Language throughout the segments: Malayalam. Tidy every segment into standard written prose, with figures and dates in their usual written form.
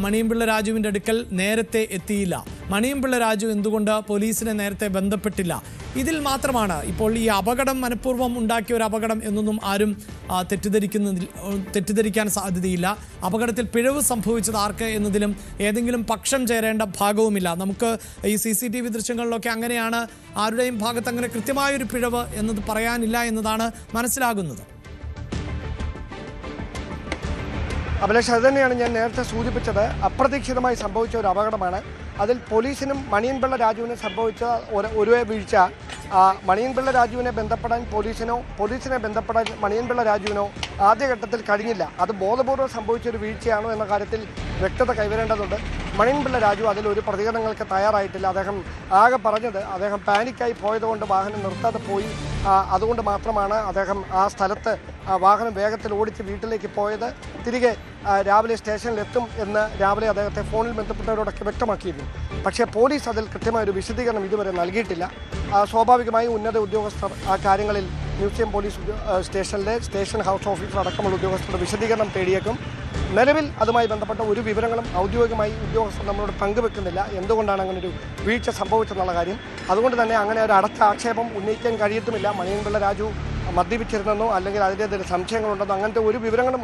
മണിയമ്പിള്ള രാജുവിൻ്റെ അടുക്കൽ നേരത്തെ എത്തിയില്ല? മണിയമ്പിള്ള രാജു എന്തുകൊണ്ട് പോലീസിനെ നേരത്തെ ബന്ധപ്പെട്ടില്ല? ഇതിൽ മാത്രമാണ് ഇപ്പോൾ ഈ അപകടം മനഃപൂർവ്വം ഉണ്ടാക്കിയ ഒരു അപകടം എന്നൊന്നും ആരും തെറ്റിദ്ധരിക്കാൻ സാധ്യതയില്ല. അപകടത്തിൽ പിഴവ് സംഭവിച്ചത് ആർക്ക് എന്നതിലും ഏതെങ്കിലും പക്ഷം ചേരേണ്ട ഭാഗവുമില്ല. നമുക്ക് ഈ CCTV ദൃശ്യങ്ങളിലൊക്കെ അങ്ങനെയാണ്, ആരുടെയും ഭാഗത്ത് അങ്ങനെ കൃത്യമായൊരു പിഴവ് എന്നത് പറയാനില്ല എന്നതാണ് മനസ്സിലാകുന്നത്. അഭിലാഷ്, അത് തന്നെയാണ് ഞാൻ നേരത്തെ സൂചിപ്പിച്ചത്. അപ്രതീക്ഷിതമായി സംഭവിച്ച ഒരു അപകടമാണ്. അതിൽ പോലീസിനും മണിയൻപിള്ള രാജുവിനും സംഭവിച്ച ഒരു വീഴ്ച, മണിയൻപിള്ള രാജുവിനെ ബന്ധപ്പെടാൻ പോലീസിനെ ബന്ധപ്പെടാൻ മണിയൻപിള്ള രാജുവിനോ ആദ്യഘട്ടത്തിൽ കഴിഞ്ഞില്ല. അത് ബോധപൂർവ്വം സംഭവിച്ചൊരു വീഴ്ചയാണോ എന്ന കാര്യത്തിൽ വ്യക്തത കൈവരേണ്ടതുണ്ട്. മണിയൻപിള്ള രാജു അതിലൊരു പ്രതികരണങ്ങൾക്ക് തയ്യാറായിട്ടില്ല. അദ്ദേഹം ആകെ പറഞ്ഞത് അദ്ദേഹം പാനിക്കായി പോയതുകൊണ്ട് വാഹനം നിർത്താതെ പോയി, അതുകൊണ്ട് മാത്രമാണ് അദ്ദേഹം ആ സ്ഥലത്ത് വാഹനം വേഗത്തിൽ ഓടിച്ച് വീട്ടിലേക്ക് പോയത്, തിരികെ രാവിലെ സ്റ്റേഷനിലെത്തും എന്ന് രാവിലെ അദ്ദേഹത്തെ ഫോണിൽ ബന്ധപ്പെട്ടവരോടൊക്കെ വ്യക്തമാക്കിയിരുന്നു. പക്ഷേ പോലീസ് അതിൽ കൃത്യമായൊരു വിശദീകരണം ഇതുവരെ നൽകിയിട്ടില്ല. സ്വാഭാവികമായും ഉന്നത ഉദ്യോഗസ്ഥർ ആ കാര്യങ്ങളിൽ museum police station house officer അടക്കമുള്ള ഉദ്യോഗസ്ഥരുടെ വിശദീകരണം തേടിയേക്കും. നിലവിൽ അതുമായി ബന്ധപ്പെട്ട ഒരു വിവരങ്ങളും ഔദ്യോഗികമായി ഉദ്യോഗസ്ഥർ നമ്മളോട് പങ്കുവെക്കുന്നില്ല, എന്തുകൊണ്ടാണ് അങ്ങനെ ഒരു വീഴ്ച സംഭവിച്ചെന്നുള്ള കാര്യം. അതുകൊണ്ട് തന്നെ അങ്ങനെ ഒരു അടച്ച ആക്ഷേപം ഉന്നയിക്കാൻ കഴിയത്തുമില്ല. മണിയൻപിള്ള രാജു മദ്യപിച്ചിരുന്നെന്നോ അല്ലെങ്കിൽ അതിൻ്റെതിൽ സംശയങ്ങളുണ്ടെന്നോ അങ്ങനത്തെ ഒരു വിവരങ്ങളും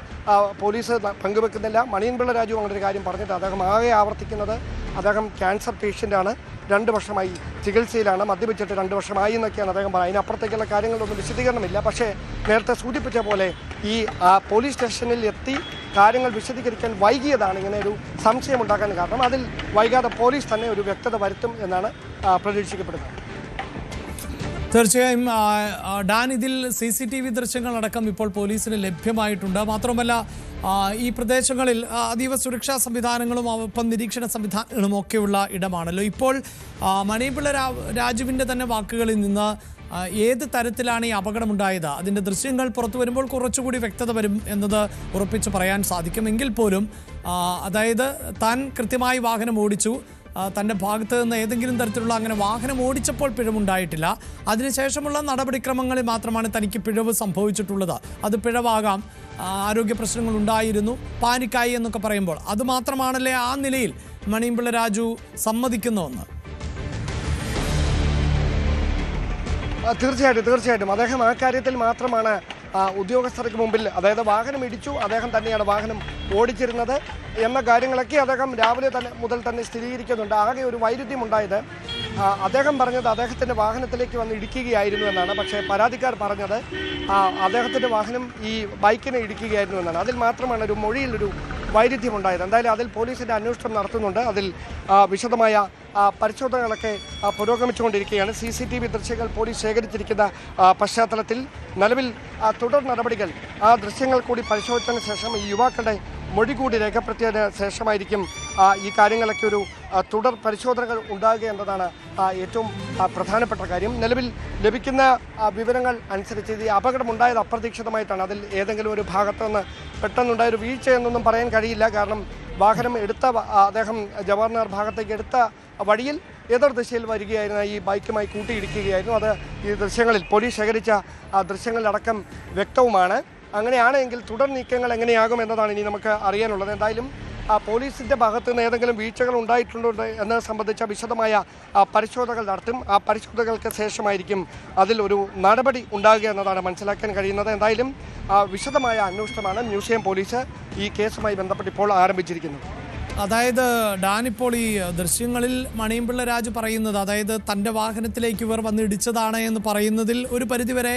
പോലീസ് പങ്കുവെക്കുന്നില്ല. മണിയൻപിള്ള രാജു അങ്ങനെ ഒരു കാര്യം പറഞ്ഞിട്ട് അദ്ദേഹം ആകെ ആവർത്തിക്കുന്നത് അദ്ദേഹം ക്യാൻസർ പേഷ്യൻ്റാണ്, 2 വർഷമായി ചികിത്സയിലാണ്, മദ്യപിച്ചിട്ട് 2 വർഷമായി എന്നൊക്കെയാണ് അദ്ദേഹം പറയുന്നത്. അതിനപ്പുറത്തേക്കുള്ള കാര്യങ്ങളൊന്നും വിശദീകരണമില്ല. പക്ഷേ നേരത്തെ സൂചിപ്പിച്ച പോലെ ഈ പോലീസ് സ്റ്റേഷനിൽ എത്തി കാര്യങ്ങൾ വിശദീകരിക്കാൻ വൈകിയതാണ് ഇങ്ങനെ ഒരു സംശയമുണ്ടാക്കാൻ കാരണം. അതിൽ വൈകാതെ പോലീസ് തന്നെ ഒരു വ്യക്തത വരുത്തും എന്നാണ് പ്രതീക്ഷിക്കപ്പെടുന്നത്. തീർച്ചയായും ഡാൻ, ഇതിൽ CCTV ദൃശ്യങ്ങളടക്കം ഇപ്പോൾ പോലീസിന് ലഭ്യമായിട്ടുണ്ട്. മാത്രമല്ല ഈ പ്രദേശങ്ങളിൽ അതീവ സുരക്ഷാ സംവിധാനങ്ങളും ഒപ്പം നിരീക്ഷണ സംവിധാനങ്ങളും ഒക്കെയുള്ള ഇടമാണല്ലോ. ഇപ്പോൾ മണിയമ്പിള്ള രാജുവിൻ്റെ തന്നെ വാക്കുകളിൽ നിന്ന് ഏത് തരത്തിലാണ് ഈ അപകടമുണ്ടായത്, അതിൻ്റെ ദൃശ്യങ്ങൾ പുറത്തു വരുമ്പോൾ കുറച്ചുകൂടി വ്യക്തത വരും എന്നത് ഉറപ്പിച്ച് പറയാൻ സാധിക്കുമെങ്കിൽ പോലും, അതായത് താൻ കൃത്യമായി വാഹനം ഓടിച്ചു, തൻ്റെ ഭാഗത്ത് നിന്ന് ഏതെങ്കിലും തരത്തിലുള്ള അങ്ങനെ വാഹനം ഓടിച്ചപ്പോൾ പിഴവുണ്ടായിട്ടില്ല. അതിനുശേഷമുള്ള നടപടിക്രമങ്ങളിൽ മാത്രമാണ് തനിക്ക് പിഴവ് സംഭവിച്ചിട്ടുള്ളത്. അത് പിഴവാകാം, ആരോഗ്യ പ്രശ്നങ്ങൾ ഉണ്ടായിരുന്നു, പാനിക്കായി എന്നൊക്കെ പറയുമ്പോൾ അത് മാത്രമാണല്ലേ ആ നിലയിൽ മണിയമ്പിള്ള രാജു സമ്മതിക്കുന്ന ഒന്ന്? തീർച്ചയായിട്ടും അദ്ദേഹം ആ കാര്യത്തിൽ മാത്രമാണ് ഉദ്യോഗസ്ഥർക്ക് മുമ്പിൽ, അതായത് വാഹനം ഇടിച്ചു, അദ്ദേഹം തന്നെയാണ് വാഹനം ഓടിച്ചിരുന്നത് എന്ന കാര്യങ്ങളൊക്കെ അദ്ദേഹം രാവിലെ മുതൽ തന്നെ സ്ഥിരീകരിക്കുന്നുണ്ട്. ആകെ ഒരു വൈരുദ്ധ്യമുണ്ടായത് അദ്ദേഹം പറഞ്ഞത് അദ്ദേഹത്തിൻ്റെ വാഹനത്തിലേക്ക് വന്ന് ഇടിക്കുകയായിരുന്നു എന്നാണ്. പക്ഷേ പരാതിക്കാർ പറഞ്ഞത് അദ്ദേഹത്തിൻ്റെ വാഹനം ഈ ബൈക്കിനെ ഇടിക്കുകയായിരുന്നു എന്നാണ്. അതിൽ മാത്രമാണ് ഒരു മൊഴിയിലൊരു വൈരുദ്ധ്യമുണ്ടായത്. എന്തായാലും അതിൽ പോലീസിൻ്റെ അന്വേഷണം നടത്തുന്നുണ്ട്. അതിൽ വിശദമായ പരിശോധനകളൊക്കെ പുരോഗമിച്ചുകൊണ്ടിരിക്കുകയാണ്. CCTV ദൃശ്യങ്ങൾ പോലീസ് ശേഖരിച്ചിരിക്കുന്ന പശ്ചാത്തലത്തിൽ നിലവിൽ തുടർ നടപടികൾ ആ ദൃശ്യങ്ങൾ കൂടി പരിശോധിച്ചതിന് ശേഷം ഈ യുവാക്കളുടെ മൊഴി കൂടി രേഖപ്പെടുത്തിയതിന് ശേഷമായിരിക്കും ഈ കാര്യങ്ങളൊക്കെ ഒരു തുടർ പരിശോധനകൾ ഉണ്ടാകുക എന്നതാണ് ഏറ്റവും പ്രധാനപ്പെട്ട കാര്യം. നിലവിൽ ലഭിക്കുന്ന വിവരങ്ങൾ അനുസരിച്ച് ഈ അപകടമുണ്ടായത് അപ്രതീക്ഷിതമായിട്ടാണ്. അതിൽ ഏതെങ്കിലും ഒരു ഭാഗത്തു നിന്ന് പെട്ടെന്നുണ്ടായൊരു വീഴ്ച എന്നൊന്നും പറയാൻ കഴിയില്ല. കാരണം വാഹനം അദ്ദേഹം ജവഹർലാൽ ഭാഗത്തേക്ക് എടുത്ത വഴിയിൽ എതിർ ദിശയിൽ വരികയായിരുന്നു, ഈ ബൈക്കുമായി കൂട്ടിയിടിക്കുകയായിരുന്നു. അത് ഈ ദൃശ്യങ്ങളിൽ പോലീസ് ശേഖരിച്ച ദൃശ്യങ്ങളിലടക്കം വ്യക്തവുമാണ്. അങ്ങനെയാണെങ്കിൽ തുടർ നീക്കങ്ങൾ എങ്ങനെയാകും എന്നതാണ് ഇനി നമുക്ക് അറിയാനുള്ളത്. എന്തായാലും പോലീസിൻ്റെ ഭാഗത്ത് നിന്ന് ഏതെങ്കിലും വീഴ്ചകൾ ഉണ്ടായിട്ടുണ്ടോ എന്നത് സംബന്ധിച്ച വിശദമായ പരിശോധനകൾ നടത്തും. ആ പരിശോധനകൾക്ക് ശേഷമായിരിക്കും അതിൽ ഒരു നടപടി ഉണ്ടാകുക എന്നതാണ് മനസ്സിലാക്കാൻ കഴിയുന്നത്. എന്തായാലും വിശദമായ അന്വേഷണമാണ് മ്യൂസിയം പോലീസ് ഈ കേസുമായി ബന്ധപ്പെട്ട് ഇപ്പോൾ ആരംഭിച്ചിരിക്കുന്നത്. അതായത് ഡാൻ, ഇപ്പോൾ ഈ ദൃശ്യങ്ങളിൽ മണിയമ്പിള്ള രാജു പറയുന്നത്, അതായത് തൻ്റെ വാഹനത്തിലേക്ക് ഇവർ വന്ന് ഇടിച്ചതാണ് എന്ന് പറയുന്നതിൽ ഒരു പരിധിവരെ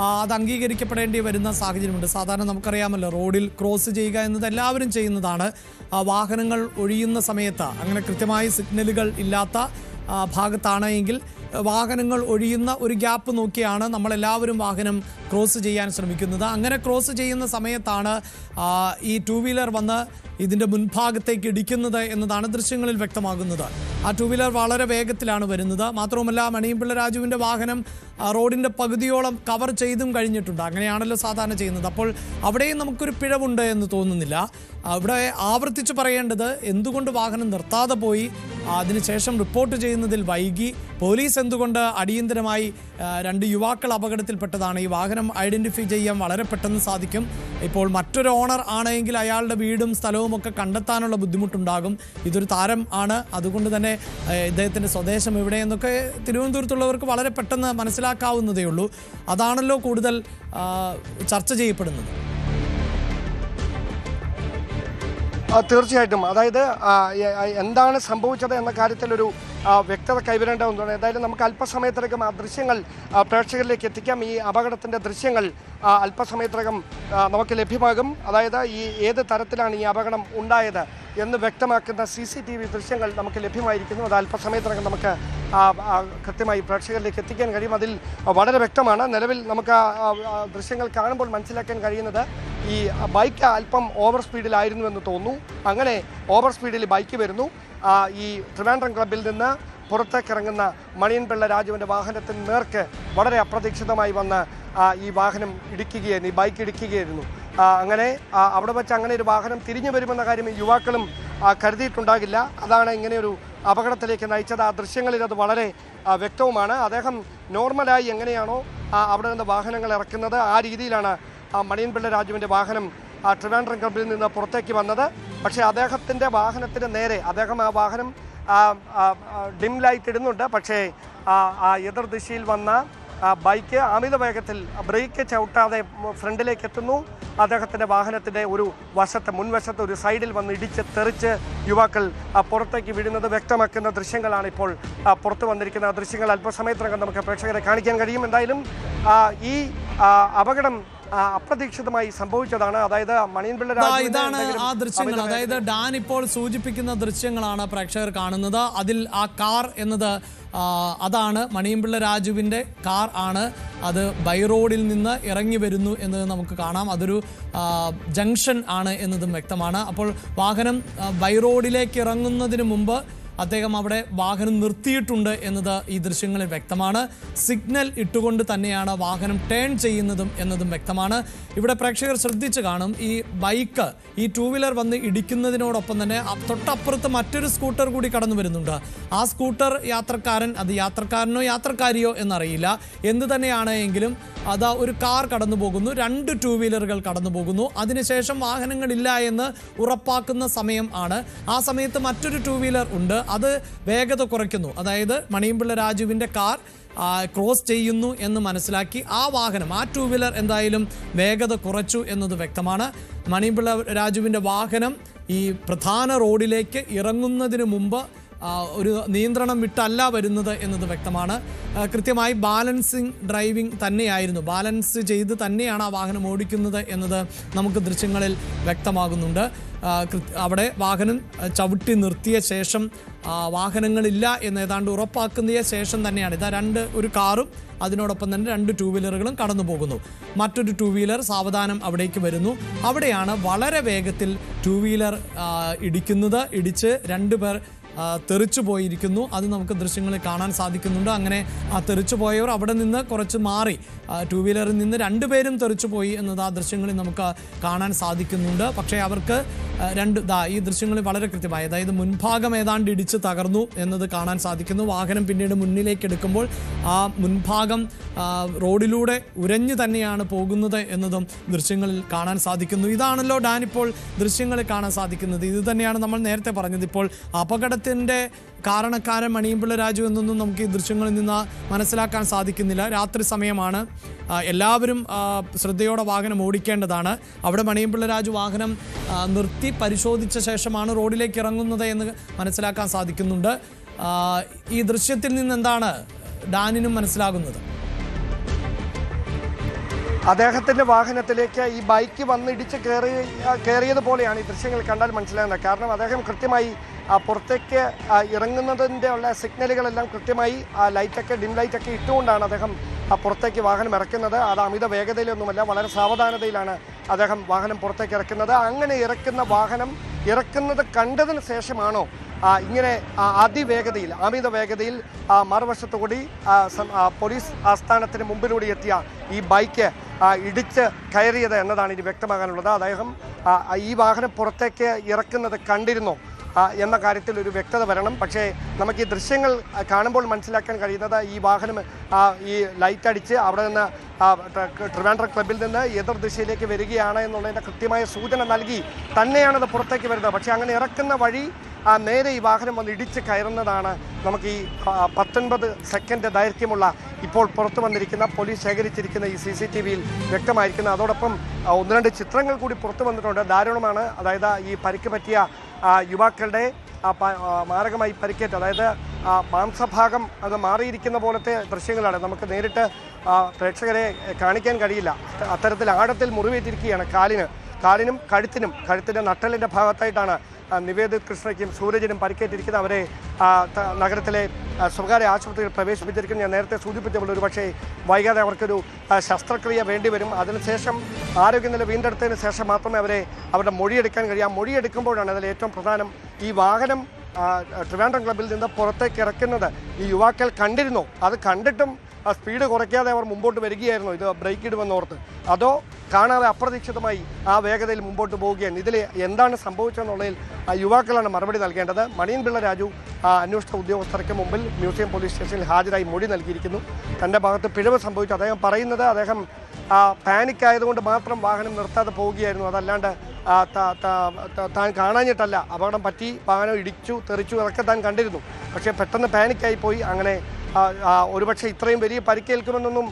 അത് അംഗീകരിക്കപ്പെടേണ്ടി വരുന്ന സാഹചര്യമുണ്ട്. സാധാരണ നമുക്കറിയാമല്ലോ, റോഡിൽ ക്രോസ് ചെയ്യുക എന്നത് എല്ലാവരും ചെയ്യുന്നതാണ്. വാഹനങ്ങൾ ഒഴിയുന്ന സമയത്ത് അങ്ങനെ കൃത്യമായി സിഗ്നലുകൾ ഇല്ലാത്ത ഭാഗത്താണ് എങ്കിൽ വാഹനങ്ങൾ ഒഴിയുന്ന ഒരു ഗ്യാപ്പ് നോക്കിയാണ് നമ്മളെല്ലാവരും വാഹനം ക്രോസ് ചെയ്യാൻ ശ്രമിക്കുന്നത്. അങ്ങനെ ക്രോസ് ചെയ്യുന്ന സമയത്താണ് ഈ 2 വീലർ വന്ന് ഇതിൻ്റെ മുൻഭാഗത്തേക്ക് ഇടിക്കുന്നത് എന്നതാണ് ദൃശ്യങ്ങളിൽ വ്യക്തമാകുന്നത്. ആ ടൂ വീലർ വളരെ വേഗത്തിലാണ് വരുന്നത്. മാത്രവുമല്ല മണിയൻപിള്ള രാജുവിൻ്റെ വാഹനം റോഡിൻ്റെ പകുതിയോളം കവർ ചെയ്തും കഴിഞ്ഞിട്ടുണ്ട്. അങ്ങനെയാണല്ലോ സാധാരണ ചെയ്യുന്നത്. അപ്പോൾ അവിടെയും നമുക്കൊരു പിഴവുണ്ട് എന്ന് തോന്നുന്നില്ല. ഇവിടെ ആവർത്തിച്ച് പറയേണ്ടത് എന്തുകൊണ്ട് വാഹനം നിർത്താതെ പോയി, അതിനുശേഷം റിപ്പോർട്ട് ചെയ്യുന്നതിൽ വൈകി, പോലീസ് എന്തുകൊണ്ട് അടിയന്തരമായി 2 യുവാക്കൾ അപകടത്തിൽപ്പെട്ടതാണ്. ഈ വാഹനം ഐഡൻറ്റിഫൈ ചെയ്യാൻ വളരെ പെട്ടെന്ന് സാധിക്കും. ഇപ്പോൾ മറ്റൊരു ഓണർ ആണെങ്കിൽ അയാളുടെ വീടും സ്ഥലവും ഒക്കെ കണ്ടെത്താനുള്ള ബുദ്ധിമുട്ടുണ്ടാകും. ഇതൊരു താരം ആണ്, അതുകൊണ്ട് തന്നെ ഇദ്ദേഹത്തിൻ്റെ സ്വദേശം എവിടെയെന്നൊക്കെ തിരുവനന്തപുരത്തുള്ളവർക്ക് വളരെ പെട്ടെന്ന് മനസ്സിലാക്കാവുന്നതേ ഉള്ളൂ. അതാണല്ലോ കൂടുതൽ ചർച്ച ചെയ്യപ്പെടുന്നത്. തീർച്ചയായിട്ടും. അതായത് എന്താണ് സംഭവിച്ചത് എന്ന കാര്യത്തിലൊരു വ്യക്തത കൈവരേണ്ട ഒന്നാണ്. എന്തായാലും നമുക്ക് അല്പസമയത്തിനകം ആ ദൃശ്യങ്ങൾ പ്രേക്ഷകരിലേക്ക് എത്തിക്കാം. ഈ അപകടത്തിൻ്റെ ദൃശ്യങ്ങൾ അല്പസമയത്തിനകം നമുക്ക് ലഭ്യമാകും. അതായത് ഈ ഏത് തരത്തിലാണ് ഈ അപകടം ഉണ്ടായത് എന്ന് വ്യക്തമാക്കുന്ന CCTV ദൃശ്യങ്ങൾ നമുക്ക് ലഭ്യമായിരിക്കുന്നു. അത് അല്പസമയത്തിനകം നമുക്ക് കൃത്യമായി പ്രേക്ഷകരിലേക്ക് എത്തിക്കാൻ കഴിയും. അതിൽ വളരെ വ്യക്തമാണ്. നിലവിൽ നമുക്ക് ദൃശ്യങ്ങൾ കാണുമ്പോൾ മനസ്സിലാക്കാൻ കഴിയുന്നത് ഈ ബൈക്ക് അല്പം ഓവർ സ്പീഡിലായിരുന്നുവെന്ന് തോന്നുന്നു. അങ്ങനെ ഓവർ സ്പീഡിൽ ബൈക്ക് വരുന്നു. ഈ ട്രിവാൻഡ്രം ക്ലബ്ബിൽ നിന്ന് പുറത്തേക്കിറങ്ങുന്ന മണിയൻപിള്ള രാജുവിൻ്റെ വാഹനത്തിന് നേർക്ക് വളരെ അപ്രതീക്ഷിതമായി വന്ന് ഈ വാഹനം ഇടിക്കുകയായിരുന്നു, ഈ ബൈക്ക് ഇടിക്കുകയായിരുന്നു. അങ്ങനെ അവിടെ വെച്ച് അങ്ങനെ ഒരു വാഹനം തിരിഞ്ഞു വരുമെന്ന കാര്യം യുവാക്കളും കരുതിയിട്ടുണ്ടാകില്ല. അതാണ് ഇങ്ങനെയൊരു അപകടത്തിലേക്ക് നയിച്ചത്. ആ ദൃശ്യങ്ങളിൽ അത് വളരെ വ്യക്തവുമാണ്. അദ്ദേഹം നോർമലായി എങ്ങനെയാണോ അവിടെ നിന്ന് വാഹനങ്ങൾ ഇറക്കുന്നത് ആ രീതിയിലാണ് മണിയൻപിള്ള രാജുവിൻ്റെ വാഹനം ട്രിവാൻഡ്രം ക്ലബ്ബിൽ നിന്ന് പുറത്തേക്ക് വന്നത്. പക്ഷേ അദ്ദേഹത്തിൻ്റെ വാഹനത്തിന് നേരെ അദ്ദേഹം ആ വാഹനം ഡിം ലൈറ്റ് ഇടുന്നുണ്ട്. പക്ഷേ എതിർദിശയിൽ വന്ന ബൈക്ക് അമിത വേഗത്തിൽ ബ്രേക്ക് ചവിട്ടാതെ ഫ്രണ്ടിലേക്ക് എത്തുന്നു. അദ്ദേഹത്തിൻ്റെ വാഹനത്തിൻ്റെ ഒരു വശത്ത് മുൻവശത്ത് ഒരു സൈഡിൽ വന്ന് ഇടിച്ച് തെറിച്ച് യുവാക്കൾ പുറത്തേക്ക് വീഴുന്നത് വ്യക്തമാക്കുന്ന ദൃശ്യങ്ങളാണ് ഇപ്പോൾ പുറത്തു വന്നിരിക്കുന്ന ദൃശ്യങ്ങൾ. അല്പസമയത്തിനകം നമുക്ക് പ്രേക്ഷകരെ കാണിക്കാൻ കഴിയും. എന്തായാലും ഈ അപകടം അപ്രതീക്ഷിതമായി സംഭവിച്ചതാണ്. അതായത് മണിയൻപിള്ള ഇതാണ് ആ ദൃശ്യങ്ങൾ. അതായത് ഡാൻ ഇപ്പോൾ സൂചിപ്പിക്കുന്ന ദൃശ്യങ്ങളാണ് പ്രേക്ഷകർ കാണുന്നത്. അതിൽ ആ കാർ എന്നത് അതാണ് മണിയൻപിള്ള രാജുവിൻ്റെ കാർ ആണ്. അത് ബൈ റോഡിൽ നിന്ന് ഇറങ്ങി വരുന്നു എന്നത് നമുക്ക് കാണാം. അതൊരു ജംഗ്ഷൻ ആണ് എന്നതും വ്യക്തമാണ്. അപ്പോൾ വാഹനം ബൈ റോഡിലേക്ക് ഇറങ്ങുന്നതിന് മുമ്പ് അദ്ദേഹം അവിടെ വാഹനം നിർത്തിയിട്ടുണ്ട് എന്നത് ഈ ദൃശ്യങ്ങളിൽ വ്യക്തമാണ്. സിഗ്നൽ ഇട്ടുകൊണ്ട് തന്നെയാണ് വാഹനം ടേൺ ചെയ്യുന്നതും എന്നതും വ്യക്തമാണ്. ഇവിടെ പ്രേക്ഷകർ ശ്രദ്ധിച്ച് കാണും, ഈ ബൈക്ക് ഈ ടൂ വീലർ വന്ന് ഇടിക്കുന്നതിനോടൊപ്പം തന്നെ തൊട്ടപ്പുറത്ത് മറ്റൊരു സ്കൂട്ടർ കൂടി കടന്നു വരുന്നുണ്ട്. ആ സ്കൂട്ടർ യാത്രക്കാരൻ, അത് യാത്രക്കാരനോ യാത്രക്കാരിയോ എന്നറിയില്ല, എന്ത് തന്നെയാണ് എങ്കിലും അതാ ഒരു കാർ കടന്നു പോകുന്നു, 2 ടൂ വീലറുകൾ കടന്നു പോകുന്നു. അതിനുശേഷം വാഹനങ്ങളില്ല എന്ന് ഉറപ്പാക്കുന്ന സമയം ആണ്. ആ സമയത്ത് മറ്റൊരു ടൂ വീലർ ഉണ്ട്, അത് വേഗത കുറയ്ക്കുന്നു. അതായത് മണിയൻപിള്ള രാജുവിൻ്റെ കാർ ക്രോസ് ചെയ്യുന്നു എന്ന് മനസ്സിലാക്കി ആ വാഹനം, ആ ടൂ വീലർ എന്തായാലും വേഗത കുറച്ചു എന്നത് വ്യക്തമാണ്. മണിയൻപിള്ള രാജുവിൻ്റെ വാഹനം ഈ പ്രധാന റോഡിലേക്ക് ഇറങ്ങുന്നതിന് മുമ്പ് ഒരു നിയന്ത്രണം വിട്ടല്ല വരുന്നത് എന്നത് വ്യക്തമാണ്. കൃത്യമായി ബാലൻസിങ് ഡ്രൈവിംഗ് തന്നെയായിരുന്നു, ബാലൻസ് ചെയ്ത് തന്നെയാണ് ആ വാഹനം ഓടിക്കുന്നത് എന്നത് നമുക്ക് ദൃശ്യങ്ങളിൽ വ്യക്തമാകുന്നുണ്ട്. അവിടെ വാഹനം ചവിട്ടി നിർത്തിയ ശേഷം വാഹനങ്ങളില്ല എന്ന് ഏതാണ്ട് ഉറപ്പാക്കുന്ന ശേഷം തന്നെയാണ് ഒരു കാറും അതിനോടൊപ്പം തന്നെ 2 ടൂ വീലറുകളും കടന്നു പോകുന്നു. മറ്റൊരു ടൂ വീലർ സാവധാനം അവിടേക്ക് വരുന്നു. അവിടെയാണ് വളരെ വേഗത്തിൽ ടൂ വീലർ ഇടിക്കുന്നത്. ഇടിച്ച് 2 പേർ തെറിച്ചു പോയിരിക്കുന്നു. അത് നമുക്ക് ദൃശ്യങ്ങളിൽ കാണാൻ സാധിക്കുന്നുണ്ട്. അങ്ങനെ ആ തെറിച്ചു പോയവർ അവിടെ നിന്ന് കുറച്ച് മാറി, ടൂ വീലറിൽ നിന്ന് 2 പേരും തെറിച്ചു പോയി എന്നത് ആ ദൃശ്യങ്ങളിൽ നമുക്ക് കാണാൻ സാധിക്കുന്നുണ്ട്. പക്ഷേ അവർക്ക് ഈ ദൃശ്യങ്ങളിൽ വളരെ കൃത്യമായി, അതായത് മുൻഭാഗം ഏതാണ്ട് ഇടിച്ച് തകർന്നു എന്നത് കാണാൻ സാധിക്കുന്നു. വാഹനം പിന്നീട് മുന്നിലേക്ക് എടുക്കുമ്പോൾ ആ മുൻഭാഗം റോഡിലൂടെ ഉരഞ്ഞു തന്നെയാണ് പോകുന്നത് എന്നതും ദൃശ്യങ്ങളിൽ കാണാൻ സാധിക്കുന്നു. ഇതാണല്ലോ ഡാൻ ഇപ്പോൾ ദൃശ്യങ്ങളിൽ കാണാൻ സാധിക്കുന്നത്. ഇത് തന്നെയാണ് നമ്മൾ നേരത്തെ പറഞ്ഞത്. ഇപ്പോൾ അപകടത്തിൻ്റെ കാരണക്കാരൻ മണിയൻപിള്ള രാജു എന്നൊന്നും നമുക്ക് ഈ ദൃശ്യങ്ങളിൽ നിന്ന് മനസ്സിലാക്കാൻ സാധിക്കുന്നില്ല. രാത്രി സമയമാണ്, എല്ലാവരും ശ്രദ്ധയോടെ വാഹനം ഓടിക്കേണ്ടതാണ്. അവിടെ മണിയൻപിള്ള രാജു വാഹനം നിർത്തി പരിശോധിച്ച ശേഷമാണ് റോഡിലേക്ക് ഇറങ്ങുന്നത് എന്ന് മനസ്സിലാക്കാൻ സാധിക്കുന്നുണ്ട്. ഈ ദൃശ്യത്തിൽ നിന്ന് എന്താണ് ഡാനിനും മനസ്സിലാകുന്നത്? അദ്ദേഹത്തിൻ്റെ വാഹനത്തിലേക്ക് ഈ ബൈക്ക് വന്ന് ഇടിച്ച് കയറിയതുപോലെയാണ് ഈ ദൃശ്യങ്ങൾ കണ്ടാൽ മനസ്സിലാകുന്നത്. കാരണം അദ്ദേഹം കൃത്യമായി പുറത്തേക്ക് ഇറങ്ങുന്നതിൻ്റെ ഉള്ള സിഗ്നലുകളെല്ലാം കൃത്യമായി ലൈറ്റൊക്കെ ഡിം ലൈറ്റൊക്കെ ഇട്ടുകൊണ്ടാണ് അദ്ദേഹം പുറത്തേക്ക് വാഹനം ഇറക്കുന്നത്. അത് അമിത വേഗതയിലൊന്നുമല്ല, വളരെ സാവധാനതയിലാണ് അദ്ദേഹം വാഹനം പുറത്തേക്ക് ഇറക്കുന്നത്. അങ്ങനെ ഇറക്കുന്ന വാഹനം ഇറക്കുന്നത് കണ്ടതിന് ശേഷമാണോ ഇങ്ങനെ അതിവേഗതയിൽ അമിത വേഗതയിൽ മറുവശത്തുകൂടി പോലീസ് ആസ്ഥാനത്തിന് മുമ്പിലൂടെ എത്തിയ ഈ ബൈക്ക് ഇടിച്ച് കയറിയത് എന്നതാണ് ഇനി വ്യക്തമാകാനുള്ളത്. അദ്ദേഹം ഈ വാഹനം പുറത്തേക്ക് ഇറക്കുന്നത് കണ്ടിരുന്നോ എന്ന കാര്യത്തിൽ ഒരു വ്യക്തത വരണം. പക്ഷേ നമുക്ക് ഈ ദൃശ്യങ്ങൾ കാണുമ്പോൾ മനസ്സിലാക്കാൻ കഴിയുന്നത് ഈ വാഹനം ഈ ലൈറ്റ് അടിച്ച് അവിടെ നിന്ന് ട്രിവാൻഡ്രം ക്ലബിൽ നിന്ന് എതിർ ദിശയിലേക്ക് വരികയാണ് എന്നുള്ളതിൻ്റെ കൃത്യമായ സൂചന നൽകി തന്നെയാണത് പുറത്തേക്ക് വരുന്നത്. പക്ഷേ അങ്ങനെ ഇറക്കുന്ന വഴി നേരെ ഈ വാഹനം വന്ന് ഇടിച്ച് കയറുന്നതാണ് നമുക്ക് ഈ 19 സെക്കൻഡ് ദൈർഘ്യമുള്ള ഇപ്പോൾ പുറത്തു വന്നിരിക്കുന്ന പോലീസ് ശേഖരിച്ചിരിക്കുന്ന ഈ CCTVയിൽ വ്യക്തമായിരിക്കുന്നത്. അതോടൊപ്പം 1-2 ചിത്രങ്ങൾ കൂടി പുറത്തു വന്നിട്ടുണ്ട്. ദാരുണമാണ്. അതായത് ഈ പരിക്ക് പറ്റിയ യുവാക്കളുടെ മാരകമായി പരിക്കേറ്റ, അതായത് മാംസഭാഗം അത് മാറിയിരിക്കുന്ന പോലത്തെ ദൃശ്യങ്ങളാണ്. നമുക്ക് നേരിട്ട് പ്രേക്ഷകരെ കാണിക്കാൻ കഴിയില്ല. അത്തരത്തിൽ ആഴത്തിൽ മുറിവേറ്റിരിക്കുകയാണ് കാലിനും കഴുത്തിൻ്റെ നട്ടലിൻ്റെ ഭാഗത്തായിട്ടാണ് നിവേദിത് കൃഷ്ണയ്ക്കും സൂരജിനും പരിക്കേറ്റിരിക്കുന്ന. അവരെ നഗരത്തിലെ സ്വകാര്യ ആശുപത്രിയിൽ പ്രവേശിപ്പിച്ചിരിക്കുന്നു. ഞാൻ നേരത്തെ സൂചിപ്പിച്ചപ്പോൾ ഒരു പക്ഷേ വൈകാതെ അവർക്കൊരു ശസ്ത്രക്രിയ വേണ്ടിവരും. അതിനുശേഷം ആരോഗ്യനില വീണ്ടെടുത്തതിന് ശേഷം മാത്രമേ അവരുടെ മൊഴിയെടുക്കാൻ കഴിയും. ആ മൊഴിയെടുക്കുമ്പോഴാണ് അതിൽ ഏറ്റവും പ്രധാനം ഈ വാഹനം ട്രിവാൻഡ്രം ക്ലബിൽ നിന്ന് പുറത്തേക്ക് ഇറക്കുന്നത് ഈ യുവാക്കൾ കണ്ടിരുന്നു. അത് കണ്ടിട്ടും സ്പീഡ് കുറയ്ക്കാതെ അവർ മുമ്പോട്ട് വരികയായിരുന്നു, ഇത് ബ്രേക്ക് ഇടുമെന്നോർത്ത്. അതോ കാണാതെ അപ്രതീക്ഷിതമായി ആ വേഗതയിൽ മുമ്പോട്ട് പോവുകയാണ്. ഇതിൽ എന്താണ് സംഭവിച്ചതെന്നുള്ളതിൽ യുവാക്കളാണ് മറുപടി നൽകേണ്ടത്. മണിയൻ പിള്ള രാജു അന്വേഷണ ഉദ്യോഗസ്ഥർക്ക് മുമ്പിൽ മ്യൂസിയം പോലീസ് സ്റ്റേഷനിൽ ഹാജരായി മൊഴി നൽകിയിരിക്കുന്നു. തൻ്റെ ഭാഗത്ത് പിഴവ് സംഭവിച്ചു. അദ്ദേഹം പറയുന്നത് അദ്ദേഹം പാനിക് ആയതുകൊണ്ട് മാത്രം വാഹനം നിർത്താതെ പോവുകയായിരുന്നു, അതല്ലാണ്ട് താൻ കാണാഞ്ഞിട്ടല്ല. അപകടം പറ്റി, വാഹനം ഇടിച്ചു തെറിച്ചു അതൊക്കെ താൻ കണ്ടിരുന്നു. പക്ഷേ പെട്ടെന്ന് പാനിക്കായി പോയി. അങ്ങനെ ഒരുപക്ഷെ ഇത്രയും വലിയ പരിക്കേൽക്കുമെന്നൊന്നും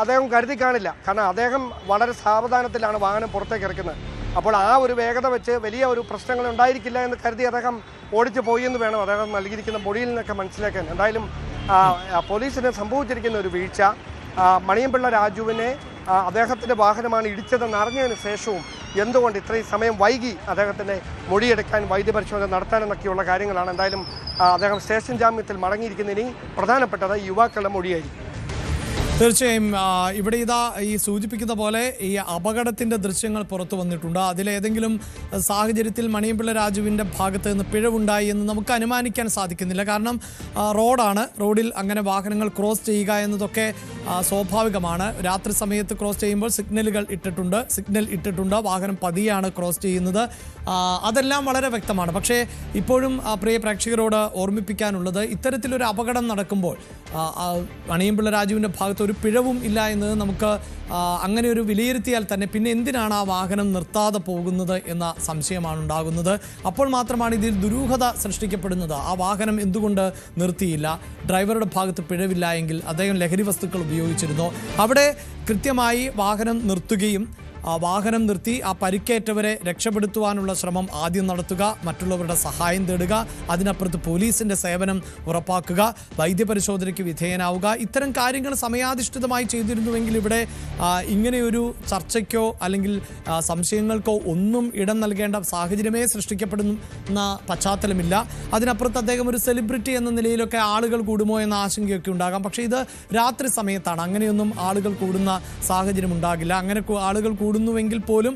അദ്ദേഹം കരുതി കാണില്ല. കാരണം അദ്ദേഹം വളരെ സാവധാനത്തിലാണ് വാഹനം പുറത്തേക്ക് ഇറക്കുന്നത്. അപ്പോൾ ആ ഒരു വേഗത വെച്ച് വലിയ ഒരു പ്രശ്നങ്ങൾ ഉണ്ടായിരിക്കില്ല എന്ന് കരുതി അദ്ദേഹം ഓടിച്ചു പോയി എന്ന് വേണം അദ്ദേഹം നൽകിയിരിക്കുന്ന മൊഴിയിൽ നിന്നൊക്കെ മനസ്സിലാക്കാൻ. എന്തായാലും പോലീസിന് സംഭവിച്ചിരിക്കുന്ന ഒരു വീഴ്ച മണിയൻപിള്ള രാജുവിനെ അദ്ദേഹത്തിൻ്റെ വാഹനമാണ് ഇടിച്ചതെന്ന് അറിഞ്ഞതിന് ശേഷവും എന്തുകൊണ്ട് ഇത്രയും സമയം വൈകി അദ്ദേഹത്തിൻ്റെ മൊഴിയെടുക്കാൻ, വൈദ്യപരിശോധന നടത്താനെന്നൊക്കെയുള്ള കാര്യങ്ങളാണ്. എന്തായാലും അദ്ദേഹം സ്റ്റേഷൻ ജാമ്യത്തിൽ മടങ്ങിയിരിക്കുന്നതിന് പ്രധാനപ്പെട്ടത് യുവാക്കളുടെ മൊഴിയായിരിക്കും. തീർച്ചയായും ഇവിടെ ഇതാ ഈ സൂചിപ്പിക്കുന്ന പോലെ ഈ അപകടത്തിൻ്റെ ദൃശ്യങ്ങൾ പുറത്തു വന്നിട്ടുണ്ട്. അതിലേതെങ്കിലും സാഹചര്യത്തിൽ മണിയൻപിള്ള രാജുവിൻ്റെ ഭാഗത്ത് നിന്ന് പിഴവുണ്ടായി എന്ന് നമുക്ക് അനുമാനിക്കാൻ സാധിക്കുന്നില്ല. കാരണം റോഡാണ്, റോഡിൽ അങ്ങനെ വാഹനങ്ങൾ ക്രോസ് ചെയ്യുക എന്നതൊക്കെ സ്വാഭാവികമാണ്. രാത്രി സമയത്ത് ക്രോസ് ചെയ്യുമ്പോൾ സിഗ്നൽ ഇട്ടിട്ടുണ്ട്, വാഹനം പതിയാണ് ക്രോസ് ചെയ്യുന്നത്. അതെല്ലാം വളരെ വ്യക്തമാണ്. പക്ഷേ ഇപ്പോഴും പ്രിയ പ്രേക്ഷകരോട് ഓർമ്മിപ്പിക്കാനുള്ളത്, ഇത്തരത്തിലൊരു അപകടം നടക്കുമ്പോൾ മണിയൻപിള്ള രാജുവിൻ്റെ ഭാഗത്ത് ഒരു പിഴവും ഇല്ല എന്നത് നമുക്ക് അങ്ങനെ ഒരു വിലയിരുത്തിയാൽ തന്നെ പിന്നെ എന്തിനാണ് ആ വാഹനം നിർത്താതെ പോകുന്നത് എന്ന സംശയമാണ് ഉണ്ടാകുന്നത്. അപ്പോൾ മാത്രമാണ് ഇതിൽ ദുരൂഹത സൃഷ്ടിക്കപ്പെടുന്നത്. ആ വാഹനം എന്തുകൊണ്ട് നിർത്തിയില്ല? ഡ്രൈവറുടെ ഭാഗത്ത് പിഴവില്ല എങ്കിൽ അദ്ദേഹം ലഹരി വസ്തുക്കൾ ഉപയോഗിച്ചിരുന്നോ? അവിടെ കൃത്യമായി വാഹനം നിർത്തുകയും വാഹനം നിർത്തി ആ പരിക്കേറ്റവരെ രക്ഷപ്പെടുത്തുവാനുള്ള ശ്രമം ആദ്യം നടത്തുക, മറ്റുള്ളവരുടെ സഹായം തേടുക, അതിനപ്പുറത്ത് പോലീസിൻ്റെ സേവനം ഉറപ്പാക്കുക, വൈദ്യപരിശോധനയ്ക്ക് വിധേയനാവുക, ഇത്തരം കാര്യങ്ങൾ സമയാധിഷ്ഠിതമായി ചെയ്തിരുന്നുവെങ്കിൽ ഇവിടെ ഇങ്ങനെയൊരു ചർച്ചയ്ക്കോ അല്ലെങ്കിൽ സംശയങ്ങൾക്കോ ഒന്നും ഇടം നൽകേണ്ട സാഹചര്യമേ സൃഷ്ടിക്കപ്പെടുന്ന പശ്ചാത്തലമില്ല. അതിനപ്പുറത്ത് അദ്ദേഹം ഒരു സെലിബ്രിറ്റി എന്ന നിലയിലൊക്കെ ആളുകൾ കൂടുമോ എന്ന ആശങ്കയൊക്കെ ഉണ്ടാകാം. പക്ഷേ ഇത് രാത്രി സമയത്താണ്, അങ്ങനെയൊന്നും ആളുകൾ കൂടുന്ന സാഹചര്യം ഉണ്ടാകില്ല. അങ്ങനെ ആളുകൾ കൂടുന്നുവെങ്കിൽ പോലും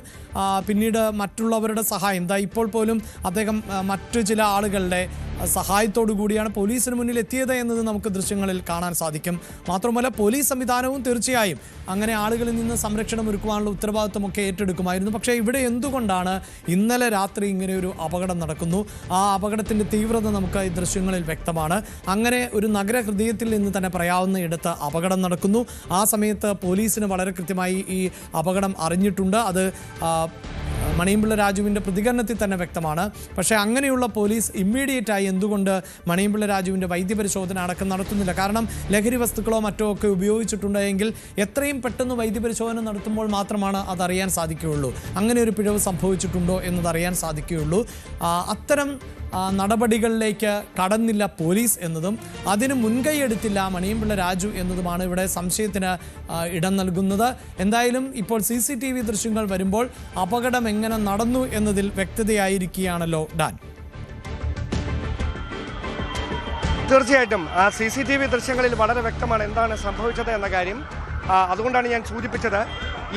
പിന്നീട് മറ്റുള്ളവരുടെ സഹായം, ഇപ്പോൾ പോലും അദ്ദേഹം മറ്റു ചില ആളുകളുടെ സഹായത്തോടു കൂടിയാണ് പോലീസിന് മുന്നിൽ എത്തിയത് എന്നത് നമുക്ക് ദൃശ്യങ്ങളിൽ കാണാൻ സാധിക്കും. മാത്രമല്ല പോലീസ് സംവിധാനവും തീർച്ചയായും അങ്ങനെ ആളുകളിൽ നിന്ന് സംരക്ഷണം ഒരുക്കുവാനുള്ള ഉത്തരവാദിത്വമൊക്കെ ഏറ്റെടുക്കുമായിരുന്നു. പക്ഷേ ഇവിടെ എന്തുകൊണ്ടാണ് ഇന്നലെ രാത്രി ഇങ്ങനെ ഒരു അപകടം നടക്കുന്നു? ആ അപകടത്തിൻ്റെ തീവ്രത നമുക്ക് ഈ ദൃശ്യങ്ങളിൽ വ്യക്തമാണ്. അങ്ങനെ ഒരു നഗരഹൃദയത്തിൽ നിന്ന് തന്നെ പറയാവുന്ന ഇടത്ത് അപകടം നടക്കുന്നു. ആ സമയത്ത് പോലീസിന് വളരെ കൃത്യമായി ഈ അപകടം അറിഞ്ഞിട്ടുണ്ട്. അത് മണിയൻപിള്ള രാജുവിൻ്റെ പ്രതികരണത്തിൽ തന്നെ വ്യക്തമാണ്. പക്ഷേ അങ്ങനെയുള്ള പോലീസ് ഇമ്മീഡിയറ്റായി എന്തുകൊണ്ട് മണിയൻപിള്ള രാജുവിൻ്റെ വൈദ്യപരിശോധന അടക്കം നടത്തുന്നില്ല? കാരണം ലഹരി വസ്തുക്കളോ മറ്റോ ഒക്കെ ഉപയോഗിച്ചിട്ടുണ്ടെങ്കിൽ എത്രയും പെട്ടെന്ന് വൈദ്യപരിശോധന നടത്തുമ്പോൾ മാത്രമാണ് അതറിയാൻ സാധിക്കുകയുള്ളൂ. അങ്ങനെ ഒരു പിഴവ് സംഭവിച്ചിട്ടുണ്ടോ എന്നതറിയാൻ സാധിക്കുകയുള്ളൂ. അത്തരം നടപടികളിലേക്ക് കടന്നില്ല പോലീസ് എന്നതും അതിന് മുൻകൈയെടുത്തില്ല മണിയൻപിള്ള രാജു എന്നതുമാണ് ഇവിടെ സംശയത്തിന് ഇടം നൽകുന്നത്. എന്തായാലും ഇപ്പോൾ CCTV ദൃശ്യങ്ങൾ വരുമ്പോൾ അപകടം എങ്ങനെ നടന്നു എന്നതിൽ വ്യക്തതയായിരിക്കുകയാണല്ലോ ഡാൻ. തീർച്ചയായിട്ടും ആ CCTV ദൃശ്യങ്ങളിൽ വളരെ വ്യക്തമാണ് എന്താണ് സംഭവിച്ചത് എന്ന കാര്യം. അതുകൊണ്ടാണ് ഞാൻ സൂചിപ്പിച്ചത്,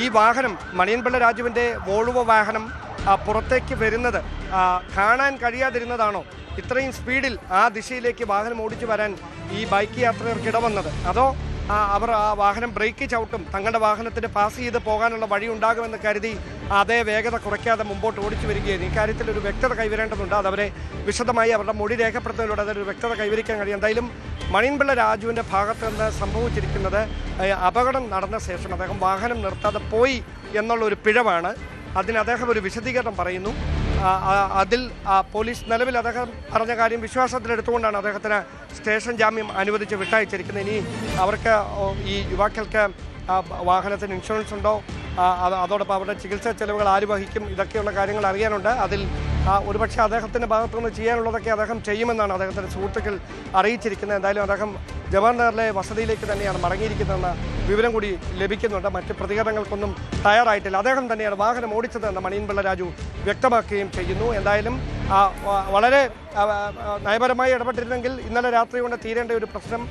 ഈ വാഹനം മണിയൻപിള്ള രാജുവിൻ്റെ വോൾവോ വാഹനം പുറത്തേക്ക് വരുന്നത് കാണാൻ കഴിയാതിരുന്നതാണോ ഇത്രയും സ്പീഡിൽ ആ ദിശയിലേക്ക് വാഹനം ഓടിച്ചു വരാൻ ഈ ബൈക്ക് യാത്രികർക്ക് ഇടവന്നത്? അതോ അവർ ആ വാഹനം ബ്രേക്ക് ചവിട്ടും തങ്ങളുടെ വാഹനത്തിന് പാസ് ചെയ്ത് പോകാനുള്ള വഴി ഉണ്ടാകുമെന്ന് കരുതി അതേ വേഗത കുറയ്ക്കാതെ മുമ്പോട്ട് ഓടിച്ചു വരികയായിരുന്നു? ഇക്കാര്യത്തിൽ ഒരു വ്യക്തത കൈവരേണ്ടതുണ്ട്. അതവരെ വിശദമായി അവരുടെ മൊഴി രേഖപ്പെടുത്തുന്നതിലൂടെ അതൊരു വ്യക്തത കൈവരിക്കാൻ കഴിയും. എന്തായാലും മണിയൻപിള്ള രാജുവിൻ്റെ ഭാഗത്ത് നിന്ന് സംഭവിച്ചിരിക്കുന്നത് അപകടം നടന്ന ശേഷം അദ്ദേഹം വാഹനം നിർത്താതെ പോയി എന്നുള്ള ഒരു പിഴവാണ്. അതിന് അദ്ദേഹം ഒരു വിശദീകരണം പറയുന്നു. അതിൽ പോലീസ് നിലവിൽ അദ്ദേഹം പറഞ്ഞ കാര്യം വിശ്വാസത്തിലെടുത്തുകൊണ്ടാണ് അദ്ദേഹത്തിന് സ്റ്റേഷൻ ജാമ്യം അനുവദിച്ച് വിട്ടയച്ചിരിക്കുന്നത്. ഇനി അവർക്ക് ഈ യുവാക്കൾക്ക് വാഹനത്തിന് ഇൻഷുറൻസ് ഉണ്ടോ, അതോടൊപ്പം അവരുടെ ചികിത്സാ ചെലവുകൾ ആര് വഹിക്കും, ഇതൊക്കെയുള്ള കാര്യങ്ങൾ അറിയാനുണ്ട്. അതിൽ ഒരുപക്ഷെ അദ്ദേഹത്തിൻ്റെ ഭാഗത്തുനിന്ന് ചെയ്യാനുള്ളതൊക്കെ അദ്ദേഹം ചെയ്യുമെന്നാണ് അദ്ദേഹത്തിൻ്റെ സുഹൃത്തുക്കൾ അറിയിച്ചിരിക്കുന്നത്. എന്തായാലും അദ്ദേഹം ജവഹർലാലിലെ വസതിയിലേക്ക് തന്നെയാണ് മടങ്ങിയിരിക്കുന്നതെന്ന വിവരം കൂടി ലഭിക്കുന്നുണ്ട്. മറ്റ് പ്രതികരണങ്ങൾക്കൊന്നും തയ്യാറായിട്ടില്ല. അദ്ദേഹം തന്നെയാണ് വാഹനം ഓടിച്ചതെന്ന് മണിയൻപിള്ള രാജു വ്യക്തമാക്കുകയും ചെയ്യുന്നു. എന്തായാലും വളരെ നയപരമായി ഇടപെട്ടിരുന്നെങ്കിൽ ഇന്നലെ രാത്രി കൊണ്ട് തീരേണ്ട ഒരു പ്രശ്നം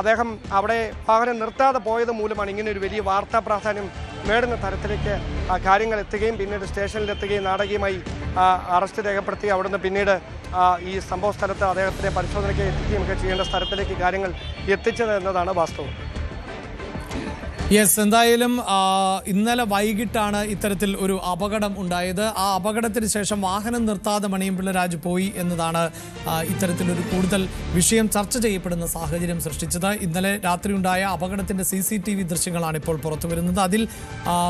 അദ്ദേഹം അവിടെ വാഹനം നിർത്താതെ പോയത് മൂലമാണ് ഇങ്ങനെ ഒരു വലിയ വാർത്താ പ്രാധാന്യം നേടുന്ന തരത്തിലേക്ക് കാര്യങ്ങൾ എത്തുകയും പിന്നീട് സ്റ്റേഷനിലെത്തുകയും നാടകീയമായി അറസ്റ്റ് രേഖപ്പെടുത്തി അവിടുന്ന് പിന്നീട് ഈ സംഭവ സ്ഥലത്ത് അദ്ദേഹത്തിനെ പരിശോധനയ്ക്ക് എത്തിക്കുകയും ഒക്കെ ചെയ്യേണ്ട സ്ഥലത്തിലേക്ക് കാര്യങ്ങൾ എത്തിച്ചത് എന്നതാണ് വാസ്തവം. യെസ്, എന്തായാലും ഇന്നലെ വൈകിട്ടാണ് ഇത്തരത്തിൽ ഒരു അപകടം ഉണ്ടായത്. ആ അപകടത്തിന് ശേഷം വാഹനം നിർത്താതെ മണിയൻപിള്ള രാജു പോയി എന്നതാണ് ഇത്തരത്തിലൊരു കൂടുതൽ വിഷയം ചർച്ച ചെയ്യപ്പെടുന്ന സാഹചര്യം സൃഷ്ടിച്ചത്. ഇന്നലെ രാത്രി ഉണ്ടായ അപകടത്തിന്റെ CCTV ദൃശ്യങ്ങളാണ് ഇപ്പോൾ പുറത്തു വരുന്നത്. അതിൽ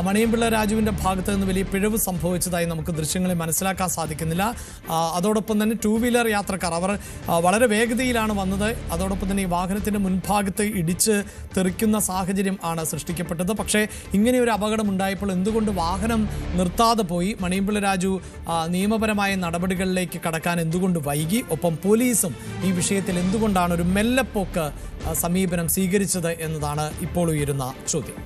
മണിയൻപിള്ള രാജുവിന്റെ ഭാഗത്ത് നിന്ന് വലിയ പിഴവ് സംഭവിച്ചതായി നമുക്ക് ദൃശ്യങ്ങളിൽ മനസ്സിലാക്കാൻ സാധിക്കുന്നില്ല. അതോടൊപ്പം തന്നെ 2 വീലർ യാത്രക്കാർ അവർ വളരെ വേഗതയിലാണ് വന്നത്. അതോടൊപ്പം തന്നെ ഈ വാഹനത്തിന്റെ മുൻഭാഗത്ത് ഇടിച്ച് തെറിക്കുന്ന സാഹചര്യം ആണ് സൃഷ്ടിക്കപ്പെട്ടത്. പക്ഷേ ഇങ്ങനെ ഒരു അപകടം ഉണ്ടായപ്പോൾ എന്തുകൊണ്ട് വാഹനം നിർത്താതെ പോയി? മണിയൻപിള്ള രാജു നിയമപരമായ നടപടികളിലേക്ക് കടക്കാൻ എന്തുകൊണ്ട് വൈകി? ഒപ്പം പോലീസും ഈ വിഷയത്തിൽ എന്തുകൊണ്ടാണ് ഒരു മെല്ലെപ്പോക്ക് സമീപനം സ്വീകരിച്ചത് എന്നതാണ് ഇപ്പോൾ ഉയരുന്ന ചോദ്യം.